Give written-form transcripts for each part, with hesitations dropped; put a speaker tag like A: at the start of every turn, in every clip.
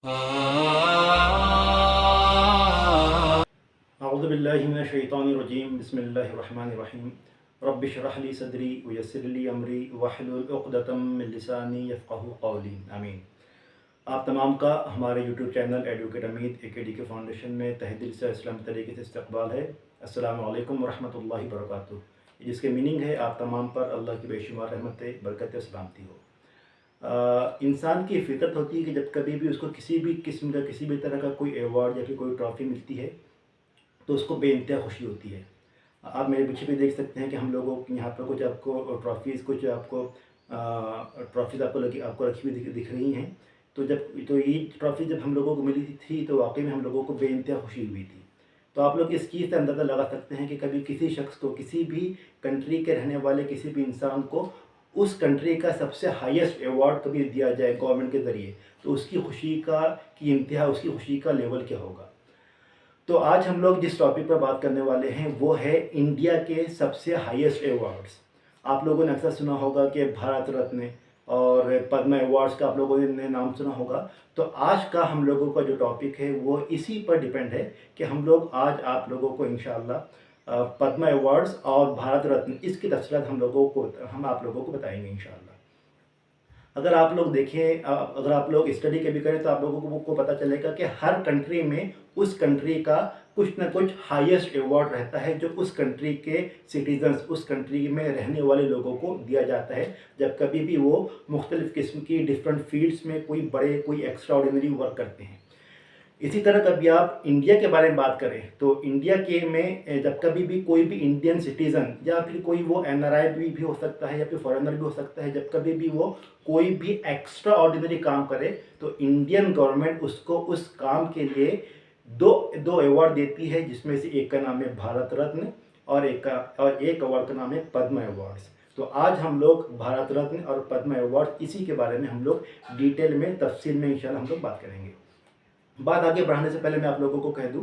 A: अऊज़ुबिल्लाहिमिनश्शैतानिर्रजीम बिस्मिल्लाहिर्रहमानिर्रहीम रब्बिश रह ली सदरी वयस्सिर ली अमरी वहलुल उक़दतम मिन लिसानी यफ़क़हू क़ौली आमीन। आप तमाम का हमारे यूट्यूब चैनल एडवोकेट अमीद एकेडी के फाउंडेशन में तहे दिल से इस्लामी तरीके से इस्तक़बाल है। अस्सलामु अलैकुम वरहमतुल्लाहि वबरकातुहू, जिसके मीनिंग है आप तमाम पर अल्लाह की बेशुमार रहमतें बरकत सलामती हो। इंसान की फ़ितरत होती है कि जब कभी भी उसको किसी भी किस्म का किसी भी तरह का कोई अवार्ड या फिर कोई ट्रॉफ़ी मिलती है तो उसको बेइंतहा खुशी होती है। आप मेरे पीछे भी देख सकते हैं कि हम लोगों के यहाँ पर कुछ आपको ट्रॉफ़ीज़ कुछ आपको ट्रॉफ़ीज़ आपको रखी हुई दिख रही हैं। तो ये ट्रॉफ़ी जब हम लोगों को मिली थी तो वाक़ई में हम लोगों को बेइंतहा खुशी हुई थी। तो आप लोग इस चीज़ से अंदाज़ा लगा सकते हैं कि कभी किसी शख्स को, किसी भी कंट्री के रहने वाले किसी भी इंसान को उस कंट्री का सबसे हाईएस्ट अवार्ड कभी दिया जाए गवर्नमेंट के ज़रिए, तो उसकी खुशी की इंतहा, उसकी खुशी का लेवल क्या होगा। तो आज हम लोग जिस टॉपिक पर बात करने वाले हैं वो है इंडिया के सबसे हाईएस्ट अवार्ड्स। आप लोगों ने अक्सर सुना होगा कि भारत रत्न और पद्म अवार्ड्स का आप लोगों ने नाम सुना होगा। तो आज का हम लोगों का जो टॉपिक है वो इसी पर डिपेंड है कि हम लोग आज आप लोगों को इंशाअल्लाह पद्म अवार्ड्स और भारत रत्न इसकी तफसीलात हम आप लोगों को बताएंगे इंशाअल्लाह। अगर आप लोग देखें, अगर आप लोग स्टडी कभी करें तो आप लोगों को पता चलेगा कि हर कंट्री में उस कंट्री का कुछ ना कुछ हाईएस्ट अवार्ड रहता है जो उस कंट्री के सिटीजन्स, उस कंट्री में रहने वाले लोगों को दिया जाता है जब कभी भी वो मुख्तलिफ़ किस्म की डिफरेंट फील्ड्स में कोई एक्स्ट्रा ऑर्डिनरी वर्क करते हैं। इसी तरह कभी आप इंडिया के बारे में बात करें तो इंडिया के में जब कभी भी कोई भी इंडियन सिटीज़न या फिर कोई वो एनआरआई भी हो सकता है या फिर फॉरेनर भी हो सकता है, जब कभी भी वो कोई भी एक्स्ट्रा ऑर्डिनरी काम करे तो इंडियन गवर्नमेंट उसको उस काम के लिए दो दो अवार्ड देती है, जिसमें से एक का नाम है भारत रत्न और एक अवार्ड का नाम है पद्म अवार्ड्स। तो आज हम लोग भारत रत्न और पद्म अवार्ड इसी के बारे में हम लोग डिटेल में तफसील में इंशाल्लाह हम लोग बात करेंगे। बात आगे बढ़ाने से पहले मैं आप लोगों को कह दूं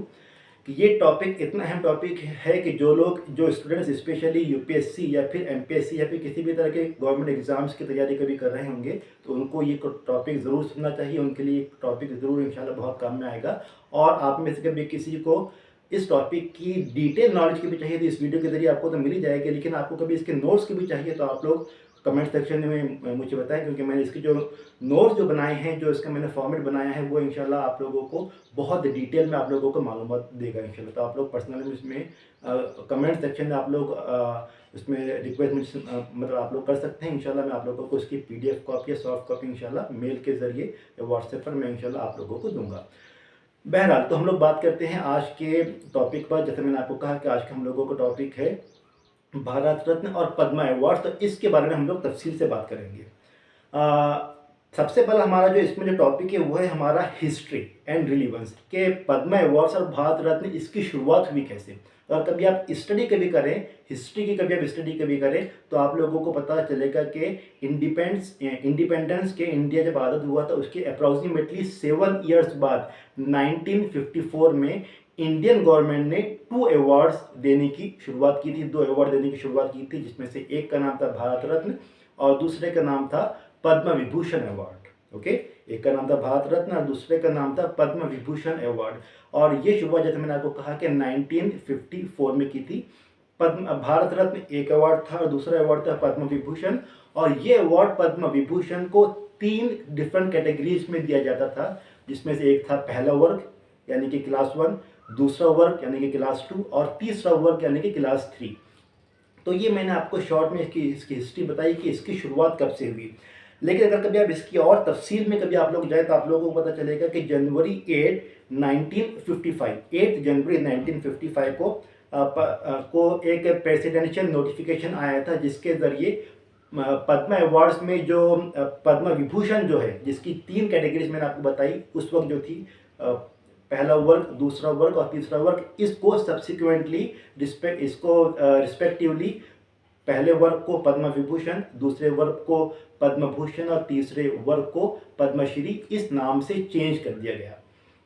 A: कि ये टॉपिक इतना अहम टॉपिक है कि जो स्टूडेंट्स स्पेशली यूपीएससी या फिर एमपीएससी या फिर किसी भी तरह के गवर्नमेंट एग्जाम्स की तैयारी कभी कर रहे होंगे तो उनको ये टॉपिक ज़रूर सुनना चाहिए। उनके लिए टॉपिक ज़रूर इंशाल्लाह बहुत काम में आएगा। और आप में से कभी किसी को इस टॉपिक की डिटेल नॉलेज की भी चाहिए तो इस वीडियो के ज़रिए आपको तो मिल ही जाएगी, लेकिन आपको कभी इसके नोट्स की भी चाहिए तो आप लोग कमेंट सेक्शन में मुझे बताएं, क्योंकि मैंने इसके जो नोट्स जो बनाए हैं, जो इसका मैंने फॉर्मेट बनाया है वो इंशाल्लाह आप लोगों को बहुत डिटेल में आप लोगों को मालूमात देगा इंशाल्लाह। तो आप लोग पर्सनली इसमें कमेंट सेक्शन में आप लोग इसमें रिक्वेस्ट मुझसे मतलब आप लोग कर सकते हैं। इंशाल्लाह मैं आप लोगों को इसकी PDF कॉपी या सॉफ्ट कॉपी इंशाल्लाह मेल के ज़रिए या व्हाट्सएप पर मैं इंशाल्लाह आप लोगों को दूंगा। बहरहाल, तो हम लोग बात करते हैं आज के टॉपिक पर। जैसे मैंने आपको कहा कि आज का हम लोगों का टॉपिक है भारत रत्न और पद्म अवार्ड, तो इसके बारे में हम लोग तफसील से बात करेंगे। सबसे पहला हमारा जो इसमें जो टॉपिक है वो है हमारा हिस्ट्री एंड रिलीवेंस के पद्म अवार्ड्स और भारत रत्न इसकी शुरुआत हुई कैसे। और कभी आप स्टडी कभी करें, हिस्ट्री की कभी आप स्टडी कभी करें तो आप लोगों को पता चलेगा कि इंडिपेंडेंस के इंडिया जब आज़ाद हुआ था उसके अप्रॉक्सीमेटली 7 ईयर्स बाद 1954 में इंडियन गवर्नमेंट ने 2 अवार्ड्स देने की शुरुआत की थी, 2 अवार्ड देने की शुरुआत की थी, जिसमें से एक का नाम था भारत रत्न और दूसरे का नाम था पद्म विभूषण अवार्ड। ओके, एक का नाम था भारत रत्न और दूसरे का नाम था पद्म विभूषण अवार्ड। और ये शुरुआत जैसे मैंने आपको कहा कि 1954 में की थी। भारत रत्न एक अवार्ड था और दूसरा अवार्ड था पद्म विभूषण। और ये अवार्ड पद्म विभूषण को 3 डिफरेंट कैटेगरीज में दिया जाता था, जिसमें से एक था पहला वर्ग यानी कि क्लास 1, दूसरा वर्ग यानी कि क्लास 2 और तीसरा वर्ग यानी कि क्लास 3। तो ये मैंने आपको शॉर्ट में इसकी हिस्ट्री बताई कि इसकी शुरुआत कब से हुई। लेकिन अगर कभी आप इसकी और तफसील में कभी आप लोग जाए तो आप लोगों को पता चलेगा कि जनवरी 8 जनवरी 1955 को एक प्रेसिडेंशियल नोटिफिकेशन आया था, जिसके ज़रिए पद्म अवार्ड्स में जो पद्म विभूषण जो है, जिसकी 3 कैटेगरीज मैंने आपको बताई उस वक्त जो थी, पहला वर्ग, दूसरा वर्ग और तीसरा वर्ग, इसको सब्सिक्वेंटली रिस्पेक्टिवली पहले वर्ग को पद्म विभूषण, दूसरे वर्ग को पद्म भूषण और तीसरे वर्ग को पद्मश्री इस नाम से चेंज कर दिया गया।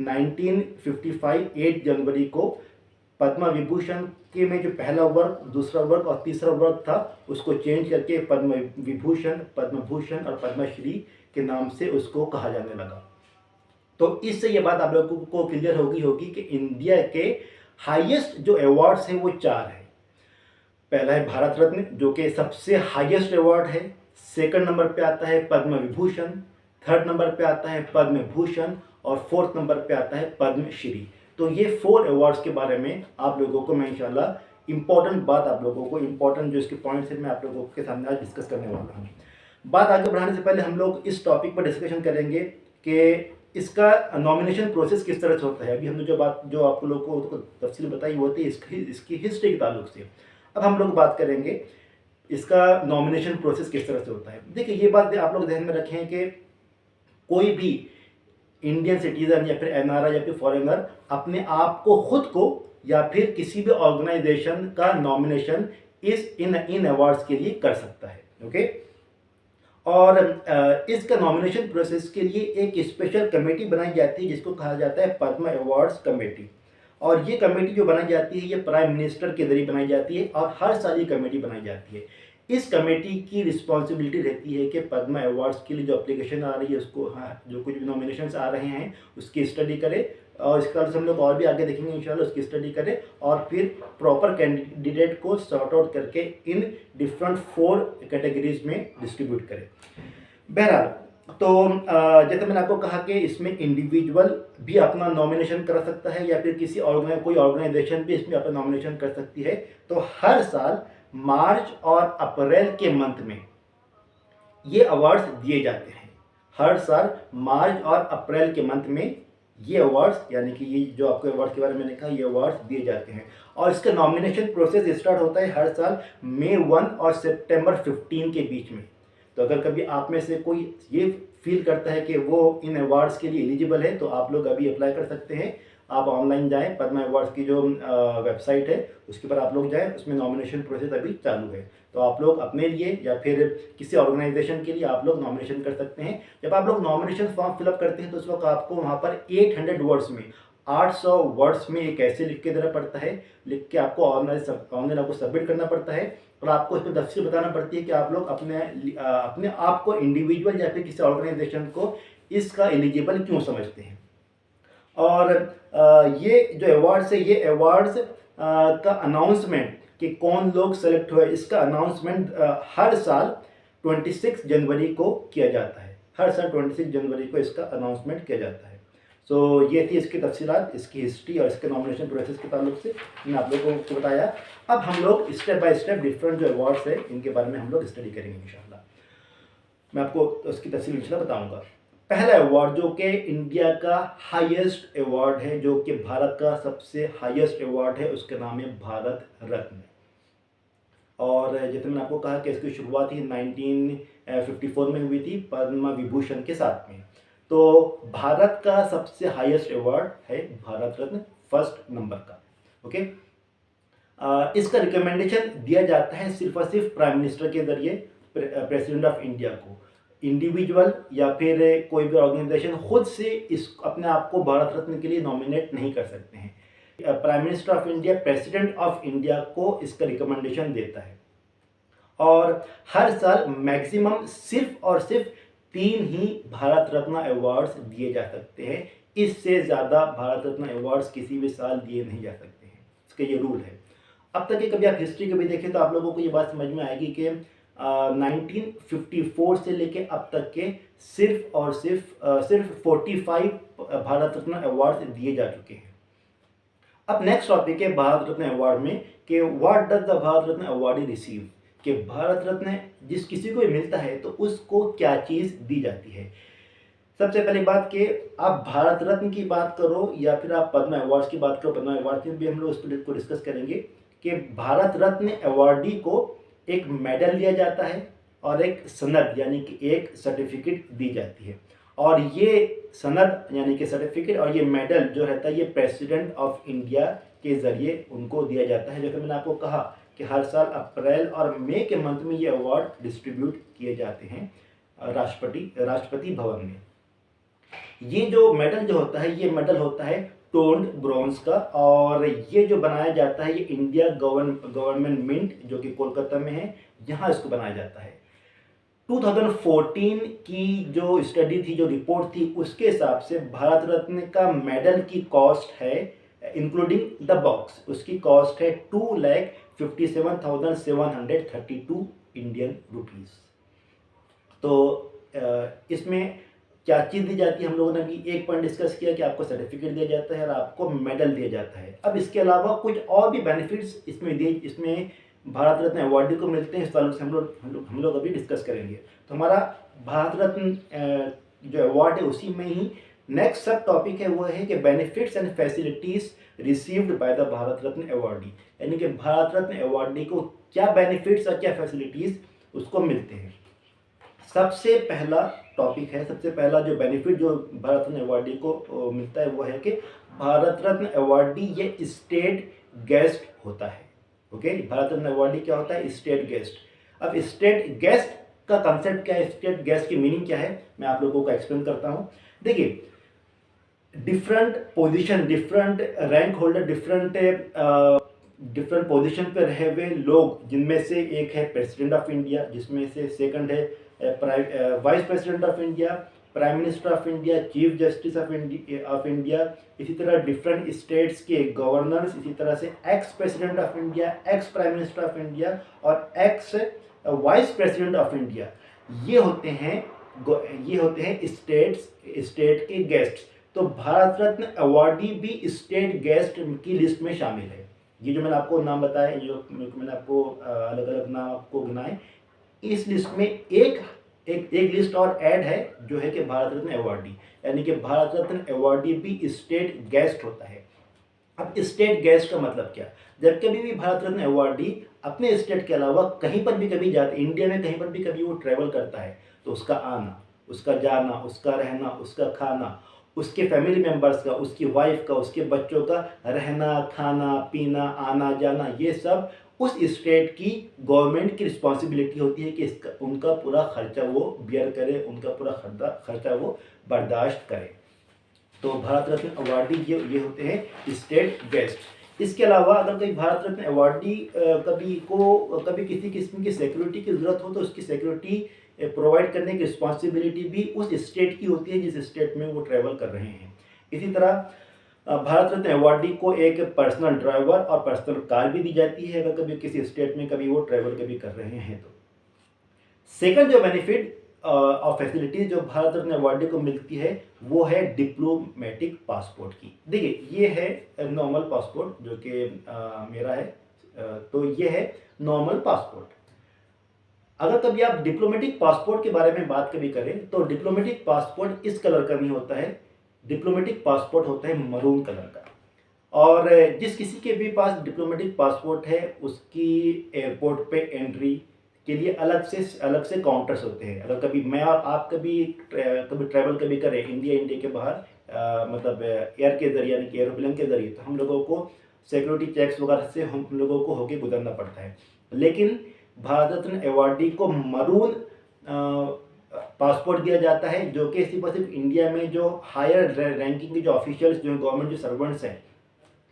A: 1955 8 जनवरी को पद्म विभूषण के में जो पहला वर्ग, दूसरा वर्ग और तीसरा वर्ग था उसको चेंज करके पद्म विभूषण, पद्म भूषण और पद्मश्री के नाम से उसको कहा जाने लगा। तो इससे ये बात आप लोगों को क्लियर होगी कि इंडिया के हाईएस्ट जो अवार्ड्स हैं वो 4 हैं। पहला है भारत रत्न जो कि सबसे हाईएस्ट अवार्ड है। सेकंड नंबर पे आता है पद्म विभूषण, थर्ड नंबर पे आता है पद्म भूषण और फोर्थ नंबर पे आता है पद्मश्री। तो ये 4 अवार्ड्स के बारे में आप लोगों को मैं इंशाल्लाह इंपॉर्टेंट बात आप लोगों को इंपॉर्टेंट जो इसके पॉइंट्स हैं मैं आप लोगों के सामने आज डिस्कस करने वाला हूँ। बात आगे बढ़ाने से पहले हम लोग इस टॉपिक पर डिस्कशन करेंगे कि इसका नॉमिनेशन प्रोसेस किस तरह से होता है। अभी हमने जो आप लोगों को तफसील बताई वो थी इसकी हिस्ट्री के ताल्लुक से। अब हम लोग बात करेंगे इसका नॉमिनेशन प्रोसेस किस तरह से होता है। देखिए ये बात आप लोग ध्यान में रखें कि कोई भी इंडियन सिटीजन या फिर एनआरआई या फिर फॉरेनर अपने आप को खुद को या फिर किसी भी ऑर्गेनाइजेशन का नॉमिनेशन इन अवार्ड्स के लिए कर सकता है। ओके, और इसका नॉमिनेशन प्रोसेस के लिए एक स्पेशल कमेटी बनाई जाती है जिसको कहा जाता है पद्म अवार्ड्स कमेटी। और ये कमेटी जो बनाई जाती है ये प्राइम मिनिस्टर के जरिए बनाई जाती है और हर साल ये कमेटी बनाई जाती है। इस कमेटी की रिस्पॉन्सिबिलिटी रहती है कि पद्म अवार्ड्स के लिए जो एप्लीकेशन आ रही है उसको जो कुछ भी नॉमिनेशंस आ रहे हैं उसकी स्टडी करे और इसके बाद हम लोग और भी आगे देखेंगे इंशाल्लाह उसकी स्टडी करें और फिर प्रॉपर कैंडिडेट को सॉर्ट आउट करके इन डिफरेंट 4 कैटेगरीज में डिस्ट्रीब्यूट करें। बहरहाल तो जैसे मैंने आपको कहा कि इसमें इंडिविजुअल भी अपना नॉमिनेशन कर सकता है या फिर कोई ऑर्गेनाइजेशन भी इसमें अपना नॉमिनेशन कर सकती है। तो हर साल मार्च और अप्रैल के मंथ में ये अवार्ड्स दिए जाते हैं। हर साल मार्च और अप्रैल के मंथ में ये अवार्ड्स यानी कि ये जो आपको अवार्ड के बारे में मैंने कहा ये अवार्ड्स दिए जाते हैं। और इसका नॉमिनेशन प्रोसेस स्टार्ट होता है हर साल मई 1 और सितंबर 15 के बीच में। तो अगर कभी आप में से कोई ये फील करता है कि वो इन अवार्ड्स के लिए एलिजिबल है तो आप लोग अभी अप्लाई कर सकते हैं। आप ऑनलाइन जाएं, पद्म अवार्ड्स की जो वेबसाइट है उसके पर आप लोग जाएं, उसमें नॉमिनेशन प्रोसेस अभी चालू है। तो आप लोग अपने लिए या फिर किसी ऑर्गेनाइजेशन के लिए आप लोग नॉमिनेशन कर सकते हैं। जब आप लोग नॉमिनेशन फॉर्म फिलअप करते हैं तो उस वक्त आपको वहाँ पर 800 वर्ड्स में 800 वर्ड्स में एक ऐसे लिख के देना पड़ता है, लिख के आपको ऑनलाइन आपको सबमिट करना पड़ता है और आपको इसमें तफसील बताना पड़ती है कि आप लोग अपने आप को इंडिविजुअल या फिर किसी ऑर्गेनाइजेशन को इसका एलिजिबल क्यों समझते हैं। और ये जो अवार्ड्स है ये अवार्ड्स का अनाउंसमेंट कि कौन लोग सेलेक्ट हुए इसका अनाउंसमेंट हर साल 26 जनवरी को किया जाता है। हर साल 26 जनवरी को इसका अनाउंसमेंट किया जाता है। सो ये थी इसकी तफसीलात, इसकी हिस्ट्री और इसके नॉमिनेशन प्रोसेस के ताल्लुक से मैंने आप लोगों को बताया। अब हम लोग स्टेप बाय स्टेप डिफरेंट जो अवार्ड्स है इनके बारे में हम लोग स्टडी करेंगे इंशाल्लाह। मैं आपको उसकी तफसील इंशाल्लाह बताऊँगा। पहला अवार्ड जो कि इंडिया का हाईएस्ट अवार्ड है, जो कि भारत का सबसे हाईएस्ट अवार्ड है, उसका नाम है भारत रत्न। और जैसे मैंने आपको कहा कि इसकी शुरुआत ही 1954 में हुई थी पद्म विभूषण के साथ में। तो भारत का सबसे हाईएस्ट अवार्ड है भारत रत्न, फर्स्ट नंबर का। ओके, इसका रिकमेंडेशन दिया जाता है सिर्फ और सिर्फ प्राइम मिनिस्टर के जरिए प्रेसिडेंट ऑफ इंडिया को। इंडिविजुअल या फिर कोई भी ऑर्गेनाइजेशन खुद से अपने आप को भारत रत्न के लिए नॉमिनेट नहीं कर सकते हैं। Prime minister of India president of India को इसका रिकमेंडेशन देता है और हर साल मैक्सिमम सिर्फ और सिर्फ 3 ही भारत रत्न अवार्ड्स दिए जा सकते हैं। इससे ज़्यादा भारत रत्न अवार्ड्स किसी भी साल दिए नहीं जा सकते हैं, इसका ये रूल है। अब तक के कभी आप हिस्ट्री कभी देखें तो आप लोगों को ये बात समझ में आएगी कि 1954 से लेके अब तक के सिर्फ और सिर्फ 45 भारत रत्न अवार्ड्स दिए जा चुके हैं। अब नेक्स्ट टॉपिक है भारत रत्न अवार्ड में कि what does the Bharat Ratna awardee receive, कि भारत रत्न जिस किसी को भी मिलता है तो उसको क्या चीज़ दी जाती है। सबसे पहली बात कि आप भारत रत्न की बात करो या फिर आप पद्म अवार्ड्स की बात करो, पद्म अवार्ड की भी हम लोग उस पर को डिस्कस करेंगे कि भारत रत्न अवार्डी को एक मेडल दिया जाता है और एक सनद यानी कि एक सर्टिफिकेट दी जाती है। और ये सनद यानी कि सर्टिफिकेट और ये मेडल जो रहता है ये प्रेसिडेंट ऑफ इंडिया के ज़रिए उनको दिया जाता है। जैसे मैंने आपको कहा कि हर साल अप्रैल और मई के मंथ में ये अवार्ड डिस्ट्रीब्यूट किए जाते हैं राष्ट्रपति भवन में। ये जो मेडल जो होता है ये मेडल होता है टोन्ड ब्रॉन्ज का और ये जो बनाया जाता है ये इंडिया गवर्नमेंट मिंट जो कि कोलकाता में है, यहाँ इसको बनाया जाता है। 2014 की जो स्टडी थी, जो रिपोर्ट थी, उसके हिसाब से भारत रत्न का मेडल की कॉस्ट है, इंक्लूडिंग द बॉक्स, उसकी कॉस्ट है 2,57,732 इंडियन रुपीज़। तो इसमें क्या चीज़ दी जाती है, हम लोगों ने अभी एक पॉइंट डिस्कस किया कि आपको सर्टिफिकेट दिया जाता है और आपको मेडल दिया जाता है। अब इसके अलावा कुछ और भी बेनिफिट्स इसमें भारत रत्न अवार्डी को मिलते हैं, इस ताल्लुक से हम लोग अभी डिस्कस करेंगे। तो हमारा भारत रत्न जो अवार्ड है उसी में ही नेक्स्ट सब टॉपिक है, वो है कि benefits and facilities received by the Bharat Ratna awardee, यानी कि भारत रत्न अवार्डी को क्या बेनिफिट्स और क्या फैसिलिटीज़ उसको मिलते हैं। सबसे पहला टॉपिक है, सबसे पहला जो बेनिफिट जो भारत रत्न अवार्डी को मिलता है वो है कि भारत रत्न अवार्डी ये स्टेट गेस्ट होता है। ओके, भारत रत्न अवार्डी क्या होता है? State guest. अब स्टेट गेस्ट का कंसेप्ट क्या है, स्टेट गेस्ट की मीनिंग क्या है, मैं आप लोगों को एक्सप्लेन करता हूँ। देखिए, different position, different rank holder, different position पे रहे हुए लोग, जिनमें से एक है प्रेसिडेंट ऑफ इंडिया, जिसमें से सेकंड है vice president of India, prime minister of India, chief justice of India, इसी तरह डिफरेंट स्टेट्स के गवर्नर्स, इसी तरह से ex president of India, ex prime minister of India और ex vice president of India. ये होते हैं स्टेट के गेस्ट। तो भारत रत्न अवार्डी भी स्टेट गेस्ट की लिस्ट में शामिल है। ये जो मैंने आपको नाम बताया, जो मैंने आपको अलग अलग नाम आपको गिनाए, इस लिस्ट में एक लिस्ट और ऐड है, जो है कि भारत रत्न अवार्डी, यानी कि भारत रत्न अवार्डी भी स्टेट गेस्ट होता है। अब स्टेट गेस्ट का मतलब क्या? जब कभी भी भारत रत्न अवार्डी अपने स्टेट के अलावा कहीं पर भी कभी जाता, इंडिया में कहीं पर भी कभी वो ट्रैवल करता है, तो उसका आना, उसका जाना, उसका रहना, उसका खाना, उसके फैमिली मेम्बर्स का, उसकी वाइफ का, उसके बच्चों का रहना, खाना, पीना, आना जाना, ये सब उस स्टेट की गवर्नमेंट की रिस्पॉन्सिबिलिटी होती है कि उनका पूरा खर्चा वो बियर करे, उनका पूरा खर्चा वो बर्दाश्त करे। तो भारत रत्न अवार्डी ये होते हैं स्टेट गेस्ट। इसके अलावा अगर कोई भारत रत्न अवार्डी कभी किसी किस्म की सिक्योरिटी की ज़रूरत हो, तो उसकी सिक्योरिटी प्रोवाइड करने की रिस्पॉन्सिबिलिटी भी उस स्टेट की होती है जिस स्टेट में वो ट्रैवल कर रहे हैं। इसी तरह भारत रत्न अवार्डी को एक पर्सनल ड्राइवर और पर्सनल कार भी दी जाती है अगर कभी किसी स्टेट में कभी वो ट्रैवल कभी कर रहे हैं तो। सेकंड जो बेनिफिट और फैसिलिटीज जो भारत रत्न अवार्डी को मिलती है वो है डिप्लोमेटिक पासपोर्ट की। देखिए, ये है नॉर्मल पासपोर्ट जो कि मेरा है, तो ये है नॉर्मल पासपोर्ट। अगर कभी आप डिप्लोमेटिक पासपोर्ट के बारे में बात कभी करें तो डिप्लोमेटिक पासपोर्ट इस कलर का नहीं होता है, डिप्लोमेटिक पासपोर्ट होता है मरून कलर का। और जिस किसी के भी पास डिप्लोमेटिक पासपोर्ट है उसकी एयरपोर्ट पे एंट्री के लिए अलग से काउंटर्स होते हैं। अगर कभी मैं और आप कभी ट्रैवल कभी करें इंडिया के बाहर, मतलब एयर के ज़रिए यानी कि एरोप्लेन के ज़रिए, तो हम लोगों को सिक्योरिटी चेक्स वगैरह से हम लोगों को होके गुजरना पड़ता है। लेकिन भारत रत्न अवार्डी को मरून पासपोर्ट दिया जाता है, जो कि सिर्फ इंडिया में जो हायर रैंकिंग के जो ऑफिशियल्स, जो गवर्नमेंट जो सर्वेंट्स हैं,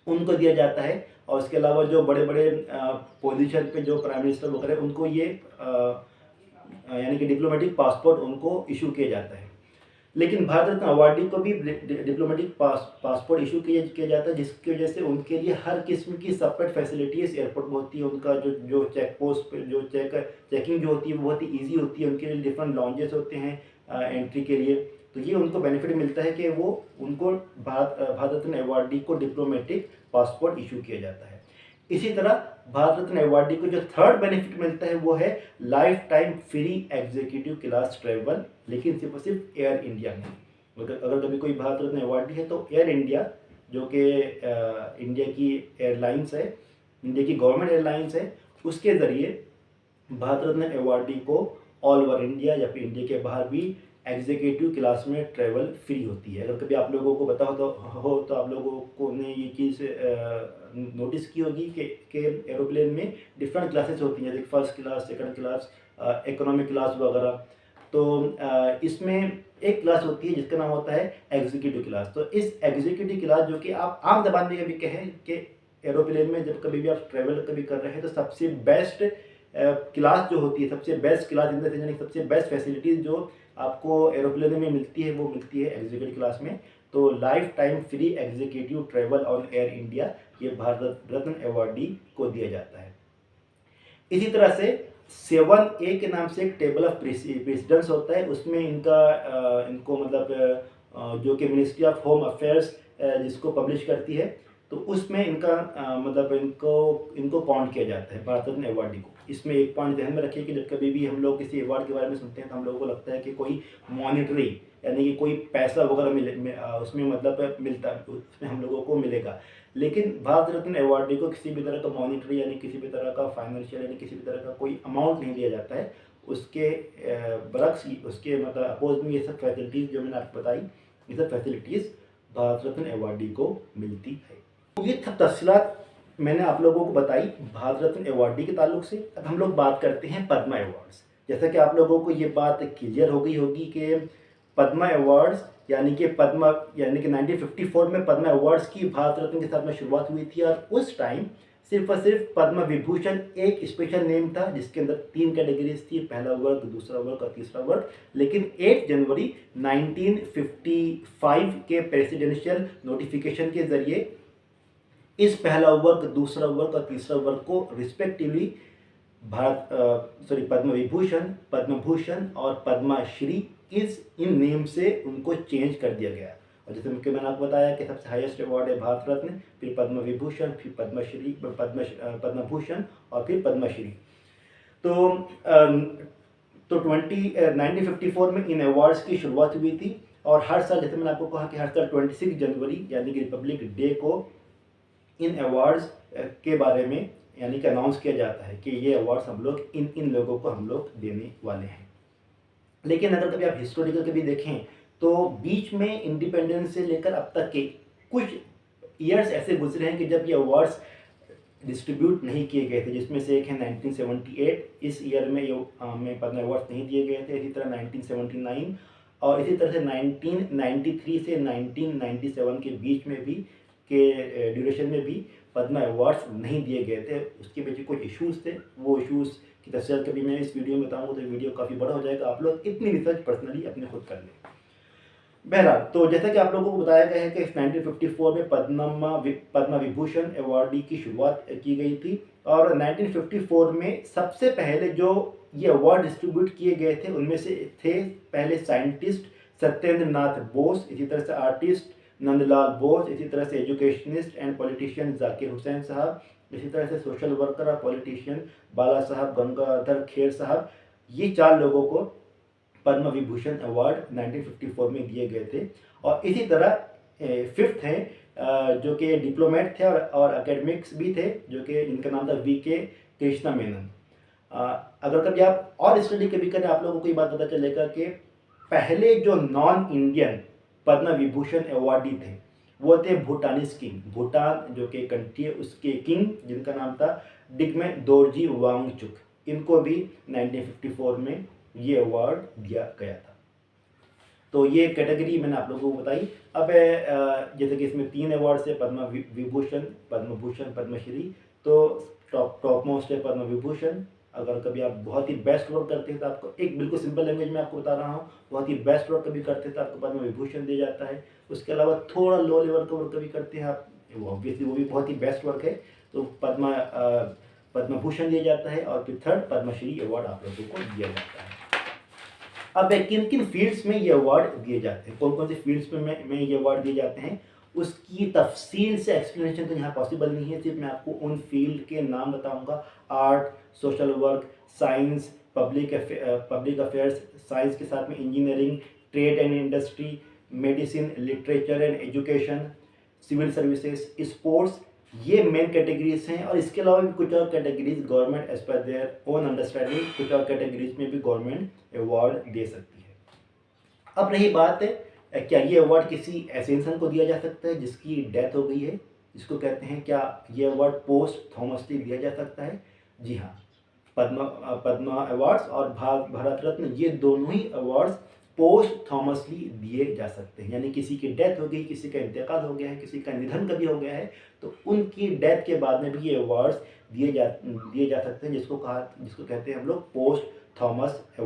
A: उनको दिया जाता है। और उसके अलावा जो बड़े बड़े पोजीशन पे जो प्राइम मिनिस्टर वगैरह, उनको ये यानी कि डिप्लोमेटिक पासपोर्ट उनको इशू किया जाता है। लेकिन भारत रत्न अवार्डी को भी डिप्लोमेटिक पासपोर्ट इशू किया जाता है, जिसकी वजह से उनके लिए हर किस्म की सेपरेट फैसिलिटीज़ एयरपोर्ट में होती है। उनका जो चेक पोस्ट पे जो चेकिंग जो होती है वो बहुत ही ईजी होती है। उनके लिए डिफरेंट लॉन्जेस होते हैं एंट्री के लिए। तो ये उनको बेनिफिट मिलता है कि वो उनको भारत रत्न अवार्डी को डिप्लोमेटिक पासपोर्ट इशू किया जाता है। इसी तरह भारत रत्न अवार्डी को जो थर्ड बेनिफिट मिलता है वो है life time free executive class travel, लेकिन सिर्फ एयर इंडिया में। अगर कभी कोई भारत रत्न अवार्डी है तो एयर इंडिया, जो कि इंडिया की एयरलाइंस है, इंडिया की गवर्नमेंट एयरलाइंस है, उसके ज़रिए भारत रत्न अवार्डी को ऑल ओवर इंडिया या फिर इंडिया के बाहर भी एग्जीक्यूटिव क्लास में ट्रैवल फ्री होती है। अगर कभी आप लोगों को पता हो तो आप लोगों को ने ये चीज़ नोटिस की होगी कि एरोप्लेन में डिफरेंट क्लासेस होती हैं, जैसे first class, second class, economic class वगैरह। तो इसमें एक क्लास होती है जिसका नाम होता है एग्जीक्यूटिव क्लास। तो इस एग्जीक्यूटिव क्लास, जो कि आप आम जबान में कभी कहें कि एरोप्लेन में जब कभी भी आप ट्रैवल कभी कर रहे हैं तो सबसे बेस्ट क्लास जो होती है, सबसे best class in the sense, यानी सबसे बेस्ट फैसिलिटीज़ जो आपको एरोप्लेन में मिलती है वो मिलती है एग्जीक्यूटिव क्लास में। तो life time free executive travel on air India ये भारत रत्न अवॉर्डी को दिया जाता है। इसी तरह से 7A के नाम से एक टेबल ऑफ प्रेसिडेंट्स होता है, उसमें इनको मतलब जो कि मिनिस्ट्री ऑफ होम अफेयर्स जिसको पब्लिश करती है, तो उसमें इनका मतलब इनको काउंट किया जाता है भारत रत्न अवार्डी को। इसमें एक पॉइंट ध्यान में रखिए कि जब कभी भी हम लोग किसी अवार्ड के बारे में सुनते हैं तो हम लोगों को लगता है कि कोई मॉनिटरी यानी कि कोई पैसा वगैरह उसमें मतलब मिलता है, उसमें हम लोगों को मिलेगा। लेकिन भारत रत्न अवार्डी को किसी भी तरह का मॉनिटरी यानी किसी भी तरह का फाइनेंशियल यानी किसी भी तरह का कोई अमाउंट नहीं दिया जाता है। उसके बरक्स उसके मतलब अपोज में ये सब फैसिलिटीज़ जो मैंने आपको बताई, ये सब फैसिलिटीज़ भारत रत्न अवार्डी को मिलती है। तो ये सब तफसीलात मैंने आप लोगों को बताई भारत रत्न अवार्डी के ताल्लुक से। अब हम लोग बात करते हैं पद्मा अवार्ड्स। जैसा कि आप लोगों को ये बात क्लियर हो गई होगी कि पद्मा अवार्ड्स यानी कि 1954 में पद्मा अवार्ड्स की भारत रत्न के साथ में शुरुआत हुई थी, और उस टाइम सिर्फ और सिर्फ पद्मा विभूषण एक स्पेशल नेम था जिसके अंदर 3 कैटेगरीज थी, पहला वर्ग, दूसरा वर्ग और तीसरा वर्ग। लेकिन 8 जनवरी 1955 के प्रेसिडेंशियल नोटिफिकेशन के जरिए इस पहला वर्ग, दूसरा वर्ग और तीसरा वर्ग को रिस्पेक्टिवली पद्म विभूषण, पद्म भूषण और पद्मश्री इन नेम से उनको चेंज कर दिया गया। और जैसे कि मैंने आपको बताया कि सबसे हाईएस्ट अवार्ड है भारत रत्न, फिर पद्म विभूषण, फिर पद्मश्री, पद्म भूषण और फिर पद्मश्री। तो 1954 में इन अवार्ड्स की शुरुआत हुई थी, और हर साल, जैसे मैंने आपको कहा कि हर साल 26 जनवरी यानी कि रिपब्लिक डे को इन अवार्ड्स के बारे में यानी कि अनाउंस किया जाता है कि ये अवार्ड्स हम लोग इन लोगों को हम लोग देने वाले हैं। लेकिन अगर कभी आप हिस्टोरिकल कभी देखें तो बीच में इंडिपेंडेंस से लेकर अब तक के कुछ ईयर्स ऐसे गुजरे हैं कि जब ये अवार्ड्स डिस्ट्रीब्यूट नहीं किए गए थे, जिसमें से एक है 1978, इस ईयर में ये पद्म अवार्ड्स नहीं दिए गए थे। इसी तरह 1979 और इसी तरह से 1993 से 1997 के बीच में भी के ड्यूरेशन में भी पद्मा अवार्ड्स नहीं दिए गए थे। उसके पीछे कुछ इश्यूज़ थे, वो इश्यूज़ की तफसील कभी मैं इस वीडियो में बताऊंगा तो वीडियो काफ़ी बड़ा हो जाएगा, आप लोग इतनी रिसर्च पर्सनली अपने खुद कर लें। बहरहाल, तो जैसा कि आप लोगों को बताया गया है कि 1954 में पद्मा विभूषण अवार्डी की शुरुआत की गई थी, और 1954 में सबसे पहले जो ये अवार्ड डिस्ट्रीब्यूट किए गए थे उनमें से थे पहले साइंटिस्ट सत्येंद्र नाथ बोस, इसी तरह से आर्टिस्ट नंदलाल बोस, इसी तरह से educationist and politician Zakir Hussain साहब, इसी तरह से सोशल वर्कर और पॉलिटिशियन बाला साहब गंगाधर खेर साहब। ये 4 लोगों को पद्म विभूषण अवार्ड 1954 में दिए गए थे। और इसी तरह 5th हैं जो कि डिप्लोमेट थे और एकेडमिक्स भी थे, जो कि इनका नाम था वीके कृष्णा मेनन। अगर कभी आप और स्टडी कभी करें आप लोगों को ये बात पता चलेगा कि पहले जो non Indian Padma Vibhushan awardee थे वो थे भूटानीज किंग, भूटान जो कि कंट्री है उसके किंग जिनका नाम था डिग्मे दोरजी वांगचुक। इनको भी 1954 में ये अवार्ड दिया गया था। तो ये कैटेगरी मैंने आप लोगों को बताई। अब जैसे कि इसमें 3 अवार्ड्स है, पद्म विभूषण, पद्म भूषण, पद्मश्री। तो टॉप मोस्ट है पद्म विभूषण। अगर कभी आप बहुत ही बेस्ट वर्क करते हैं तो आपको, एक बिल्कुल सिंपल लैंग्वेज में आपको बता रहा हूँ, बहुत ही बेस्ट वर्क कभी करते हैं तो आपको पद्म विभूषण दिया जाता है। उसके अलावा थोड़ा लो लेवल का वर्क कभी करते हैं आप, ऑब्वियसली वो भी बहुत ही बेस्ट वर्क है, तो पद्म भूषण दिया जाता है, और फिर 3rd पद्मश्री अवार्ड आप लोगों को दिया जाता है। अब किन किन फील्ड्स में ये अवार्ड दिए जाते हैं, कौन कौन से फील्ड्स में ये अवार्ड दिए जाते हैं, उसकी तफसील से एक्सप्लेनेशन तो यहाँ पॉसिबल नहीं है। सिर्फ मैं आपको उन फील्ड के नाम बताऊंगा, art, social work, science, public affairs, science के साथ में engineering, trade and industry, medicine, literature and education, civil services, sports, ये मेन कैटेगरीज हैं। और इसके अलावा भी कुछ और कैटेगरीज गवर्नमेंट एज पर देयर ओन अंडरस्टैंडिंग कुछ और कैटेगरीज में भी गवर्नमेंट अवार्ड दे सकती है। अब रही बात क्या ये अवार्ड किसी ऐसे इंसान को दिया जा सकता है जिसकी डेथ हो गई है, जिसको कहते हैं, क्या ये अवार्ड पोस्ट थॉमसली दिया जा सकता है? जी हाँ, पद्मा अवार्ड्स और भारत रत्न ये दोनों ही अवार्ड्स पोस्टथॉमसली दिए जा सकते हैं। यानी किसी की डेथ हो गई, किसी का इंतकाल हो गया है, किसी का निधन कभी हो गया है, तो उनकी डेथ के बाद में भी ये अवार्ड्स दिए जा सकते हैं, जिसको कहते हैं हम लोग पोस्टथॉमसली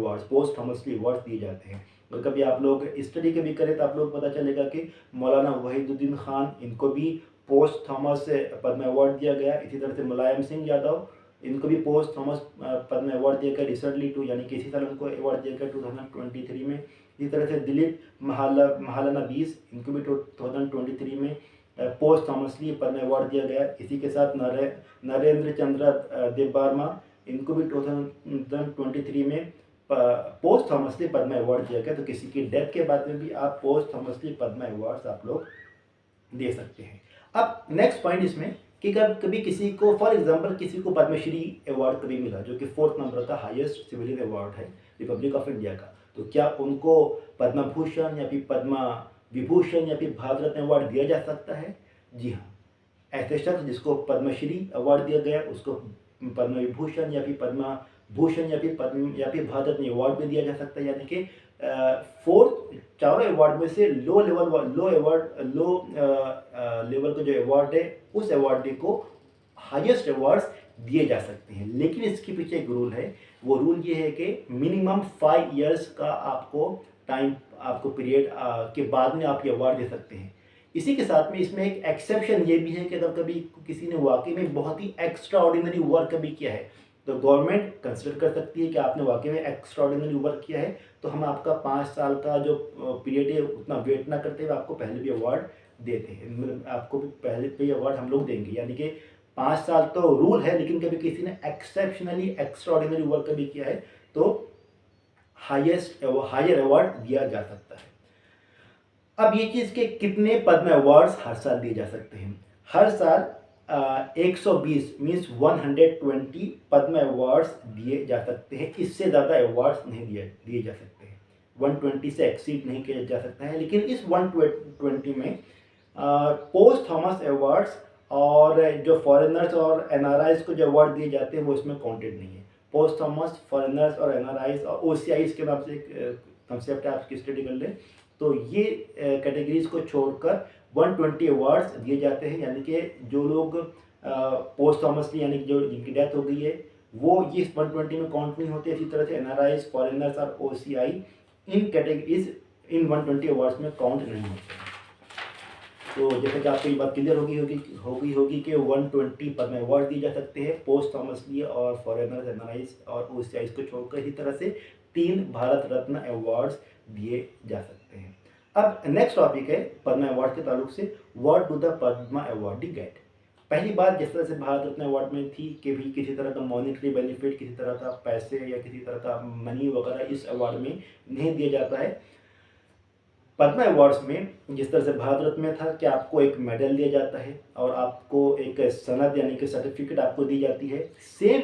A: अवार्ड्स दिए जाते हैं। और कभी आप लोग स्टडी कभी करें तो आप लोग पता चलेगा कि मौलाना वहीदुद्दीन खान, इनको भी पोस्ट थॉमस पद्म अवार्ड दिया गया। इसी तरह से मुलायम सिंह यादव, इनको भी पोस्ट थॉमस पद्म अवार्ड दिया गया रिसेंटली यानी कि इसी साल उनको अवार्ड दिया गया 2023 में। इसी तरह से दिलीप महालना 20, इनको भी 2023 में पोस्ट थॉमसली पद्म अवार्ड दिया गया। इसी के साथ नरेंद्र चंद्र देवबर्मा, इनको भी 2023 में पोस्ट थॉमसली पद्म अवार्ड दिया गया। तो किसी की डेथ के बाद में भी आप पोस्ट थॉमसली पद्म अवार्ड्स आप लोग दे सकते हैं। अब नेक्स्ट पॉइंट इसमें कि कभी किसी को, फॉर एग्जांपल किसी को पद्मश्री अवार्ड कभी मिला, जो कि 4th नंबर का हाईएस्ट सिविलियन अवार्ड है रिपब्लिक ऑफ इंडिया का, तो क्या उनको पद्म भूषण या फिर पद्म विभूषण या फिर भारत रत्न अवार्ड दिया जा सकता है? जी हाँ, ऐसे शख्स जिसको पद्मश्री अवार्ड दिया गया उसको पद्म विभूषण या फिर पद्म भूषण या फिर भारत रत्न अवार्ड में दिया जा सकता है। यानी कि चारों अवार्ड में से लो लेवल का जो अवार्ड है, उस अवार्ड को हाईएस्ट अवार्ड्स दिए जा सकते हैं। लेकिन इसके पीछे एक रूल है। वो रूल ये है कि मिनिमम 5 इयर्स का आपको पीरियड के बाद में आप ये अवार्ड दे सकते हैं। इसी के साथ में इसमें एक एक्सेप्शन ये भी है कि अगर कभी किसी ने वाकई में बहुत ही एक्स्ट्रा ऑर्डिनरी वर्क कभी किया है, तो गवर्नमेंट कंसिडर कर सकती है कि आपने वाकई में एक्स्ट्रा ऑर्डिनरी वर्क किया है, तो हम आपका 5 साल का जो पीरियड है उतना वेट ना करते हुए आपको पहले भी अवार्ड देते हैं। आपको भी पहले पे अवार्ड हम लोग देंगे। यानी कि 5 साल तो रूल है, लेकिन कभी किसी ने एक्सेप्शनली एक्स्ट्रा ऑर्डिनरी वर्क कभी किया है तो हायर अवार्ड दिया जा सकता है। अब ये चीज़ के कितने पद्म अवार्ड्स हर साल दिए जा सकते हैं? हर साल 120 मीन्स 120 पद्म अवार्ड्स दिए जा सकते हैं। इससे ज़्यादा अवार्ड्स नहीं दिए जा सकते हैं। 120 से एक्सीड नहीं किया जा सकता है। लेकिन इस 120 में पोस्ट थॉमस अवार्ड्स और जो फॉरेनर्स और एनआरआईज को जो अवार्ड दिए जाते हैं वो इसमें काउंटेड नहीं है। पोस्ट थॉमस, फॉरेनर्स और एनआरआईज और ओसीआईज के नाम से एक कंसेप्ट है, आप स्टडी कर लें। तो ये कैटेगरीज को छोड़कर 120 अवार्ड्स दिए जाते हैं। यानी कि जो लोग पोस्ट थॉमसली यानी कि जो जिनकी डेथ हो गई है वो ये 120 में काउंट नहीं होते। इसी तरह से एनआरआईज, फॉरेनर्स और ओसीआई इन कैटेगरीज इन 120 अवार्ड्स में काउंट नहीं होते। तो जैसे कि आपको ये बात क्लियर होगी कि 120 पद्म अवार्ड दिए जा सकते हैं पोस्ट थॉमसली और फॉरेनर्स, एनआरआईज और ओसीआईज को छोड़कर। इसी तरह से 3 भारत रत्न अवार्ड्स दिए जा सकते हैं। अब नेक्स्ट टॉपिक है पद्म अवार्ड के ताल्लुक से, what do the Padma awardee get. पहली बात जिस तरह से भारत रत्न अवार्ड में थी कि भी किसी तरह का मॉनेटरी बेनिफिट, किसी तरह का पैसे या किसी तरह का मनी वगैरह इस अवार्ड में नहीं दिया जाता है। पद्म अवार्ड्स में जिस तरह से भारत रत्न में था कि आपको एक मेडल दिया जाता है और आपको एक सनद यानी कि सर्टिफिकेट आपको दी जाती है, सेम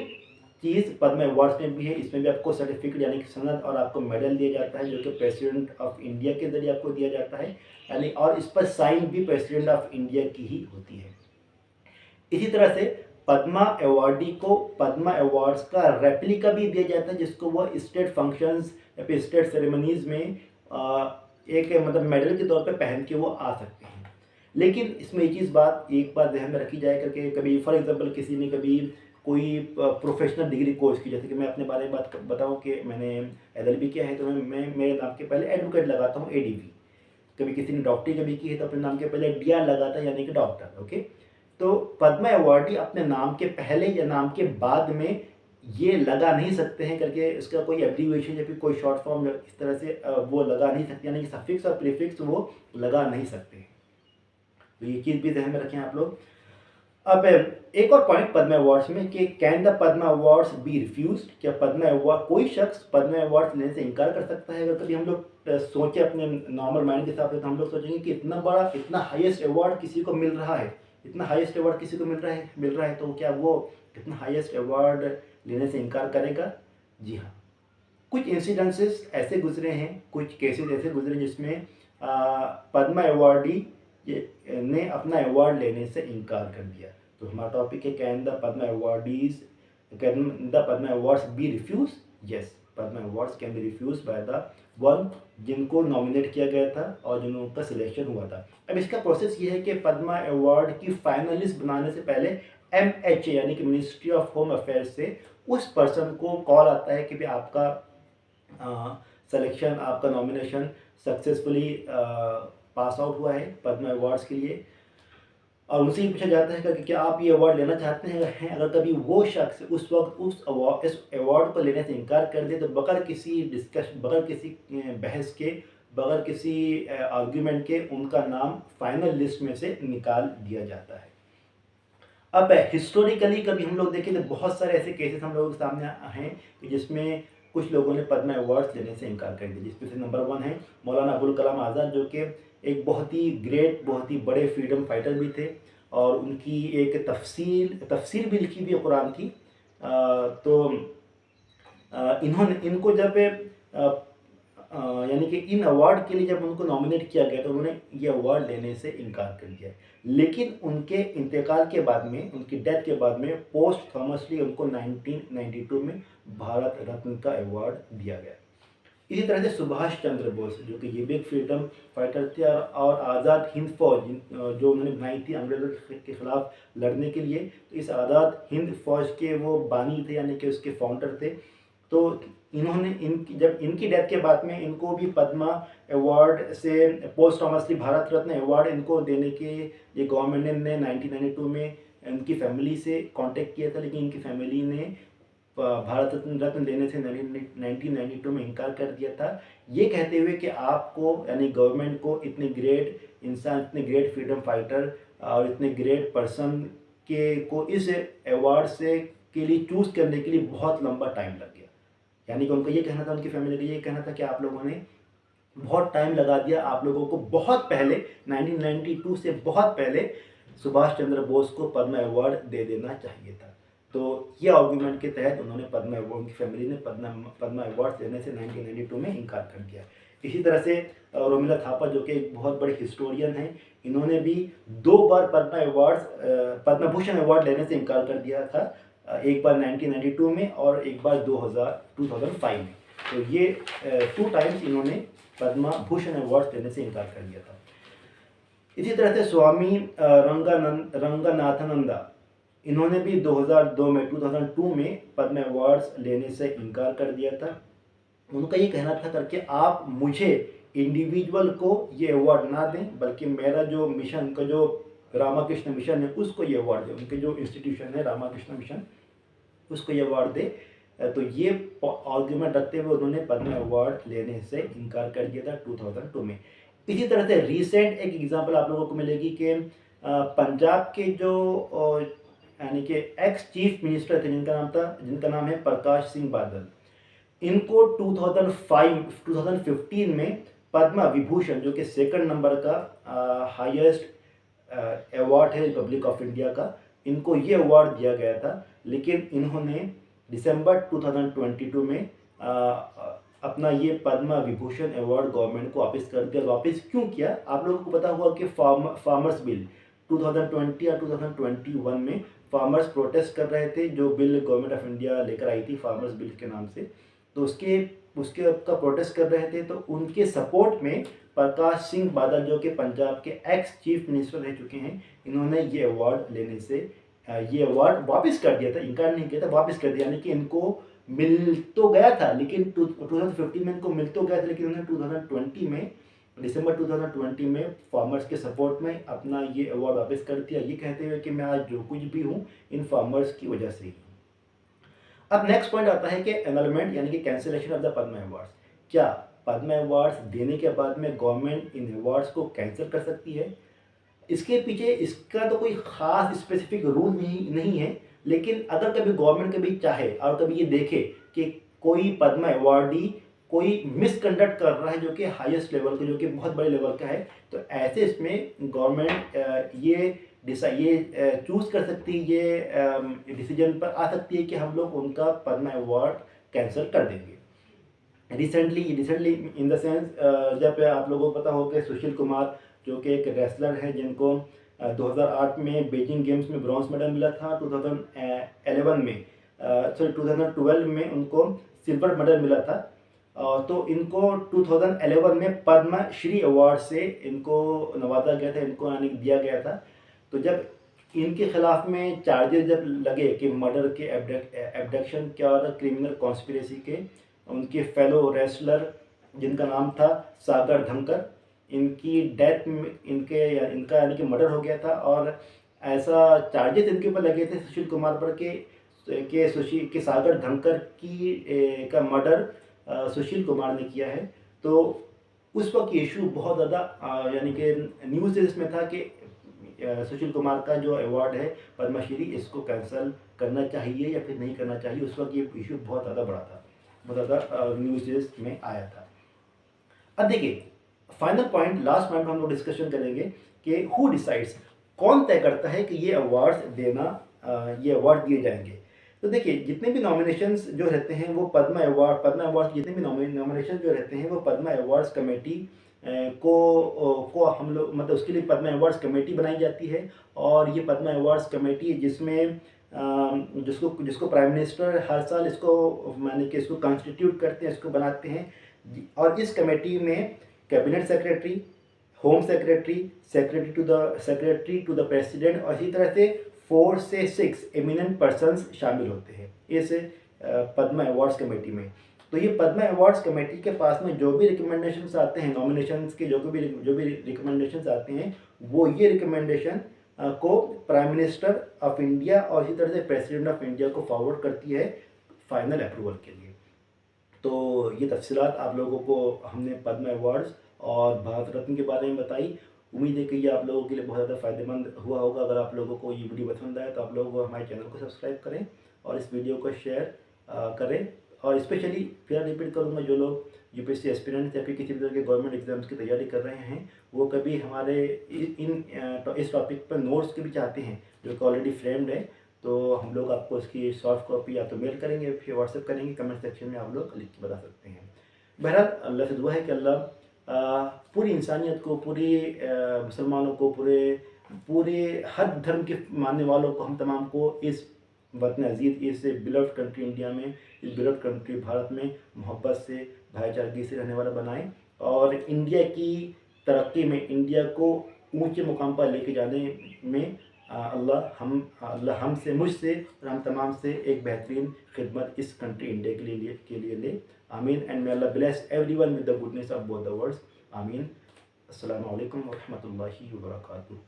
A: चीज़ पद्म अवार्ड्स में भी है। इसमें भी आपको सर्टिफिकेट यानी कि सनद और आपको मेडल दिया जाता है, जो कि प्रेसिडेंट ऑफ इंडिया के जरिए आपको दिया जाता है। यानी और इस पर साइन भी प्रेसिडेंट ऑफ इंडिया की ही होती है। इसी तरह से पद्मा अवार्डी को पद्मा अवार्ड्स का रेप्लिका भी दिया जाता है, जिसको वो स्टेट फंक्शंस या फिर स्टेट सेरेमनीज में एक मतलब मेडल के तौर पे पहन के वो आ सकते हैं। लेकिन इसमें एक बात ध्यान में रखी जाए करके, कभी फॉर एग्जांपल किसी ने कभी कोई प्रोफेशनल डिग्री कोर्स की, जैसे कि मैं अपने बारे में बात बताऊं कि मैंने एलएलबी किया है, तो मैं मेरे नाम के पहले एडवोकेट लगाता हूँ, एडीवी। कभी किसी ने डॉक्टरी कभी की है तो अपने नाम के पहले डीआर लगाता है, यानी कि डॉक्टर। ओके, तो पद्म अवार्डी अपने नाम के पहले या नाम के बाद में ये लगा नहीं सकते हैं करके इसका कोई एब्रीविएशन या फिर कोई शॉर्ट फॉर्म इस तरह से वो लगा नहीं सकते, यानी कि सफिक्स और प्रीफिक्स वो लगा नहीं सकते। तो ये चीज़ भी ध्यान में रखें आप लोग। अब एक और पॉइंट पद्म अवार्ड्स में कि can the Padma awards be refused, क्या पद्म अवार्ड कोई शख्स पद्म अवार्ड लेने से इनकार कर सकता है? अगर कभी हम लोग सोचे अपने नॉर्मल माइंड के हिसाब से, तो हम लोग सोचेंगे कि इतना हाईएस्ट अवार्ड किसी को मिल रहा है, मिल रहा है, तो क्या वो इतना हाईएस्ट अवार्ड लेने से इनकार करेगा? जी हाँ, कुछ इंसिडेंसेस ऐसे गुजरे हैं, कुछ केसेस ऐसे गुजरे जिसमें पद्म अवार्डी ने अपना अवार्ड लेने से इनकार कर दिया। तो हमारा टॉपिक है can the Padma awards be refuse? Yes, Padma awards can be refuse by the one जिनको नॉमिनेट किया गया था और जिनका सिलेक्शन हुआ था। अब इसका प्रोसेस ये है कि पद्मा अवार्ड की फाइनलिस्ट बनाने से पहले MHA यानी कि मिनिस्ट्री ऑफ होम अफेयर्स से उस पर्सन को कॉल आता है कि भाई आपका सिलेक्शन, आपका नॉमिनेशन सक्सेसफुली पास आउट हुआ है पद्मा अवार्ड्स के लिए, और उनसे ही पूछा जाता है कि क्या आप ये अवार्ड लेना चाहते हैं। अगर कभी वो शख्स उस वक्त इस अवार्ड को लेने से इनकार कर दे तो बगैर किसी बगैर किसी बहस के, बगैर किसी आर्ग्यूमेंट के उनका नाम फाइनल लिस्ट में से निकाल दिया जाता है। अब हिस्टोरिकली कभी हम लोग देखें तो बहुत सारे ऐसे केसेस हम लोगों के सामने हैं कि जिसमें कुछ लोगों ने पद्मा अवार्ड्स लेने से इनकार कर दिया, जिसमें से नंबर 1 है मौलाना अबुल कलाम आज़ाद, जो कि एक बहुत ही ग्रेट, बहुत ही बड़े फ्रीडम फाइटर भी थे और उनकी एक तफसीर भी लिखी हुई कुरान की। तो इनको जब यानी कि इन अवार्ड के लिए जब उनको नॉमिनेट किया गया तो उन्होंने ये अवार्ड लेने से इनकार कर दिया। लेकिन उनके इंतकाल के बाद में, उनकी डेथ के बाद में पोस्ट थॉमसली उनको 1992 में भारत रत्न का अवार्ड दिया गया। इसी तरह से सुभाष चंद्र बोस, जो कि ये भी एक फ्रीडम फाइटर थे और आज़ाद हिंद फौज जो उन्होंने बनाई थी अंग्रेज़ों के खिलाफ लड़ने के लिए, तो इस आज़ाद हिंद फौज के वो बानी थे यानी कि उसके फाउंडर थे। तो इन्होंने जब इनकी डेथ के बाद में इनको भी पद्मा अवार्ड से पोस्ट थॉमसली भारत रत्न अवार्ड इनको देने के ये गवर्नमेंट ने 1992 में इनकी फैमिली से कांटेक्ट किया था, लेकिन इनकी फैमिली ने भारत रत्न देने से 1992 में इनकार कर दिया था, ये कहते हुए कि आपको यानी गवर्नमेंट को इतने ग्रेट इंसान, इतने ग्रेट फ्रीडम फाइटर और इतने ग्रेट पर्सन को इस अवार्ड से के लिए चूज़ करने के लिए बहुत लंबा टाइम लग गया। यानी कि उनका ये कहना था, उनकी फैमिली का ये कहना था कि आप लोगों ने बहुत टाइम लगा दिया, आप लोगों को बहुत पहले 1992 से बहुत पहले सुभाष चंद्र बोस को पद्मा अवार्ड दे देना चाहिए था। तो ये आर्गूमेंट के तहत उन्होंने पद्मा अवार्ड, उनकी फैमिली ने पद्मा अवार्ड देने से 1992 में इनकार कर दिया। इसी तरह से रोमिला थापा, जो कि एक बहुत बड़े हिस्टोरियन हैं, इन्होंने भी 2 बार पद्म भूषण अवार्ड लेने से इनकार कर दिया था, एक बार 1992 में और एक बार 2005 में। तो ये 2 टाइम्स इन्होंने पद्मा भूषण अवार्ड लेने से इनकार कर दिया था। इसी तरह से स्वामी रंगनाथानंदा, इन्होंने भी 2002 में पद्म अवार्ड्स लेने से इनकार कर दिया था। उनका ये कहना था करके आप मुझे इंडिविजुअल को ये अवार्ड ना दें, बल्कि मेरा जो मिशन, उनका जो रामाकृष्ण मिशन है उसको ये अवार्ड दें, उनके जो इंस्टीट्यूशन है रामाकृष्ण मिशन उसको ये अवार्ड दे। तो ये आर्ग्यूमेंट रखते हुए उन्होंने पद्म अवार्ड लेने से इनकार कर दिया था 2002 में। इसी तरह से रिसेंट एक एग्जांपल आप लोगों को मिलेगी कि पंजाब के जो यानी कि एक्स चीफ मिनिस्टर थे जिनका नाम है प्रकाश सिंह बादल, इनको 2015 में पद्मा विभूषण, जो कि 2nd नंबर का हाईएस्ट अवार्ड है रिपब्लिक ऑफ इंडिया का, इनको ये अवार्ड दिया गया था। लेकिन इन्होंने दिसंबर 2022 में अपना ये पद्मा विभूषण अवार्ड गवर्नमेंट को वापस कर दिया। वापस क्यों किया? आप लोगों को पता हुआ कि फार्मर्स बिल 2020 या 2021 में फार्मर्स प्रोटेस्ट कर रहे थे, जो बिल गवर्नमेंट ऑफ इंडिया लेकर आई थी फार्मर्स बिल के नाम से, तो उसके का प्रोटेस्ट कर रहे थे। तो उनके सपोर्ट में प्रकाश सिंह बादल, जो कि पंजाब के एक्स चीफ मिनिस्टर रह चुके हैं, इन्होंने ये अवार्ड लेने से ये अवार्ड वापस कर दिया था, इनकार नहीं किया था, वापस कर दिया। यानी कि इनको मिल तो गया था, लेकिन 2015 में इनको मिल तो गया था, लेकिन उन्होंने 2020 में, दिसंबर 2020 में फार्मर्स के सपोर्ट में अपना ये अवार्ड वापस कर दिया, ये कहते हुए कि मैं आज जो कुछ भी हूँ इन फार्मर्स की वजह से ही। अब नेक्स्ट पॉइंट आता है कि एनलमेंट यानी कि cancellation of the Padma awards. क्या पद्मा अवार्ड्स देने के बाद में गवर्नमेंट इन अवार्ड्स को कैंसिल कर सकती है? इसके पीछे इसका तो कोई ख़ास स्पेसिफिक रूल नहीं है, लेकिन अगर कभी गवर्नमेंट कभी चाहे और कभी ये देखे कि कोई पद्मा अवार्डी कोई मिसकंडक्ट कर रहा है जो कि हाईएस्ट लेवल का, जो कि बहुत बड़े लेवल का है, तो ऐसे इसमें गवर्नमेंट ये चूज़ कर सकती है, ये डिसीजन पर आ सकती है कि हम लोग उनका पद्मा अवार्ड कैंसिल कर देंगे। रिसेंटली इन द सेंस जब आप लोगों को पता हो कि सुशील कुमार, जो कि एक रेसलर है, जिनको 2008 में बीजिंग गेम्स में ब्रॉन्ज मेडल मिला था, 2012 में उनको सिल्वर मेडल मिला था, तो इनको 2011 में पद्म श्री अवार्ड से इनको नवाजा गया था, इनको यानी दिया गया था। तो जब इनके खिलाफ में चार्जेस जब लगे कि मर्डर के, एब्डक्शन के और क्रिमिनल कॉन्स्पिरेसी के, उनके फेलो रेसलर जिनका नाम था सागर धनकर, इनकी डेथ में इनका यानी कि मर्डर हो गया था। और ऐसा चार्जेस इनके ऊपर लगे थे सुशील कुमार पर के सागर धनकर का मर्डर सुशील कुमार ने किया है। तो उस वक्त ये इशू बहुत ज़्यादा यानी कि न्यूज़ इसमें था कि सुशील कुमार का जो अवार्ड है पद्मश्री, इसको कैंसिल करना चाहिए या फिर नहीं करना चाहिए। उस वक्त ये इशू बहुत ज़्यादा बड़ा था, बहुत ज़्यादा न्यूज़ में आया था। अब देखिए फाइनल पॉइंट, लास्ट पॉइंट हम लोग डिस्कशन करेंगे कि हु डिसाइड्स, कौन तय करता है कि ये अवार्ड्स ये अवार्ड दिए जाएंगे। तो देखिए जितने भी नॉमिनेशंस जो रहते हैं वो पद्मा अवार्ड जितने भी नॉमिनेशन जो रहते हैं वो पद्मा अवार्ड्स कमेटी को हम लोग मतलब उसके लिए पद्मा अवार्ड्स कमेटी बनाई जाती है। और ये पद्मा अवार्ड्स कमेटी जिसमें जिसको प्राइम मिनिस्टर हर साल इसको माने कि इसको कॉन्स्टिट्यूट करते हैं, इसको बनाते हैं। और इस कमेटी में cabinet secretary, home secretary, secretary to the president और इसी तरह से 4 से 6 एमिनेंट पर्सन्स शामिल होते हैं इस पद्मा अवार्ड्स कमेटी में। तो ये पद्मा अवार्ड्स कमेटी के पास में जो भी रिकमेंडेशंस आते हैं, नॉमिनेशंस के जो भी रिकमेंडेशंस आते हैं, वो ये रिकमेंडेशन को प्राइम मिनिस्टर ऑफ इंडिया और इसी तरह से प्रेसिडेंट ऑफ इंडिया को फॉरवर्ड करती है फाइनल अप्रूवल के लिए। तो ये तफसीलात आप लोगों को हमने पद्मा अवार्ड्स और भारत रत्न के बारे में बताई। उम्मीद है कि ये आप लोगों के लिए बहुत ज़्यादा फ़ायदेमंद हुआ होगा। अगर आप लोगों को ये वीडियो पसंद आए तो आप लोग हमारे चैनल को सब्सक्राइब करें और इस वीडियो को शेयर करें। और स्पेशली फिर रिपीट करूँगा, जो लोग यूपीएससी एस्पिरेंट्स या फिर किसी भी तरह के गवर्नमेंट एग्जाम्स की तैयारी कर रहे हैं, वो कभी हमारे इस टॉपिक पर नोट्स के भी चाहते हैं जो कि ऑलरेडी फ्रेम्ड है, तो हम लोग आपको इसकी सॉफ्ट कॉपी या तो मेल करेंगे फिर व्हाट्सएप करेंगे, कमेंट सेक्शन में आप लोग लिख के बता सकते हैं। बहरहाल अल्लाह से दुआ है कि अल्लाह पूरी इंसानियत को, पूरी मुसलमानों को, पूरे हर धर्म के मानने वालों को, हम तमाम को इस वतन अजीज़, इस बिलव्ड कंट्री इंडिया में, इस बिलव्ड कंट्री भारत में मोहब्बत से, भाईचारगी से रहने वाला बनाएं और इंडिया की तरक्की में, इंडिया को ऊंचे मुकाम पर लेके जाने में अल्लाह हमसे, मुझसे और हम तमाम से एक बेहतरीन खिदमत इस कंट्री इंडिया के लिए ले। आमीन। And may Allah bless everyone with the goodness of both the worlds. आमीन। अस्सलामु अलैकुम व रहमतुल्लाहि व बरकातुहू।